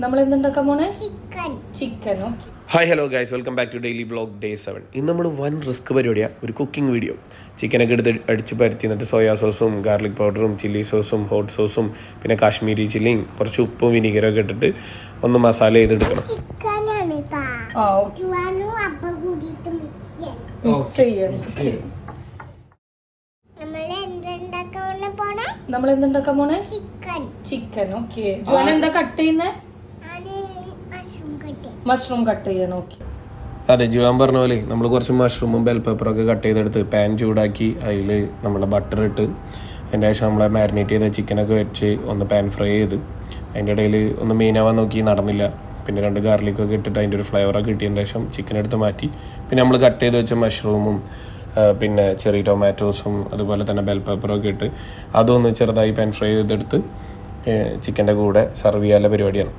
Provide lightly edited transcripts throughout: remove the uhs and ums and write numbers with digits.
നമ്മൾ എന്തുണ്ടാക്കാൻ പോണേ? Chicken. Okay. Hi hello guys, welcome back to daily vlog day 7. ഇന്ന് നമ്മൾ വൻ റിസ്ക് പരിപാടിയാണ്, ഒരു കുക്കിംഗ് വീഡിയോ. ചിക്കനൊക്കെ എടുത്ത് അടിച്ച് പരത്തി എന്നിട്ട് സോയാ സോസും ഗാർലിക് പൗഡറും ചില്ലി സോസും ഹോട്ട് സോസും പിന്നെ കാശ്മീരി ചില്ലിയും കുറച്ച് ഉപ്പും വിനീഗറൊക്കെ ഇട്ടിട്ട് ഒന്ന് മസാല ചെയ്തെടുക്കണം. നമ്മൾ എന്തുണ്ടാക്കാൻ പോണേ? ചിക്കൻ. ഓക്കെ. ജോന എന്താ കട്ട് ചെയ്യുന്നേ? മഷ്റൂം കട്ട് ചെയ്യണം. ഓക്കെ. അതെ, ജീവാൻ പറഞ്ഞ പോലെ നമ്മൾ കുറച്ച് മഷ്റൂമും ബെൽ പെപ്പറൊക്കെ കട്ട് ചെയ്തെടുത്ത് പാൻ ചൂടാക്കി അതിൽ നമ്മളെ ബട്ടർ ഇട്ട് അതിൻ്റെ ശേഷം നമ്മളെ മാരിനേറ്റ് ചെയ്ത ചിക്കനൊക്കെ വെച്ച് ഒന്ന് പാൻ ഫ്രൈ ചെയ്ത് അതിൻ്റെ ഇടയിൽ ഒന്ന് മെയിനാവാൻ നോക്കി, നടന്നില്ല. പിന്നെ 2 ഗാർലിക്കൊക്കെ ഇട്ടിട്ട് അതിൻ്റെ ഒരു ഫ്ലേവറൊക്കെ കിട്ടിയതിന് ശേഷം ചിക്കൻ എടുത്ത് മാറ്റി പിന്നെ നമ്മൾ കട്ട് ചെയ്ത് വെച്ച മഷ്റൂമും പിന്നെ ചെറിയ ടൊമാറ്റോസും അതുപോലെ തന്നെ ബെൽ പെപ്പറൊക്കെ ഇട്ട് അതൊന്ന് ചെറുതായി പാൻ ഫ്രൈ ചെയ്തെടുത്ത് ചിക്കൻ്റെ കൂടെ സെർവ് ചെയ്യാനുള്ള പരിപാടിയാണ്.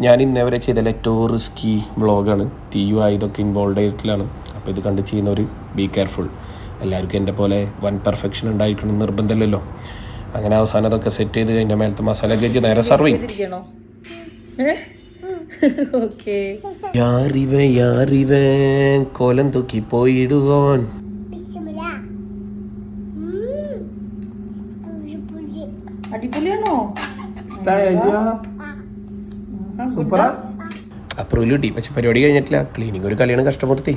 ഞാൻ ഇന്നേവരെ ചെയ്തതിൽ ഏറ്റവും റിസ്കി വ്ളോഗാണ്. തീയും ഇതൊക്കെ ഇൻവോൾവ് ചെയ്തിട്ടില്ലാണ്. അപ്പോൾ ഇത് കണ്ട് ചെയ്യുന്നവർ ബി കെയർഫുൾ. എല്ലാവർക്കും എൻ്റെ പോലെ വൺ പെർഫെക്ഷൻ ഉണ്ടായിരിക്കണം നിർബന്ധമില്ലല്ലോ. അങ്ങനെ അവസാനം അതൊക്കെ സെറ്റ് ചെയ്ത് അതിൻ്റെ മേലത്തെ മസാല ഒക്കെ വെച്ച് നേരെ സെർവ് ചെയ്യും. കോലം തൂക്കി പോയിടുവോൻ. അടിപൊളിയാണോ? അപ്രൂവൽ കിട്ടി. പക്ഷെ പരിപാടി കഴിഞ്ഞിട്ടില്ല. ക്ലീനിങ് ഒരു കല്യാണം കഷ്ടപ്പെടുത്തി.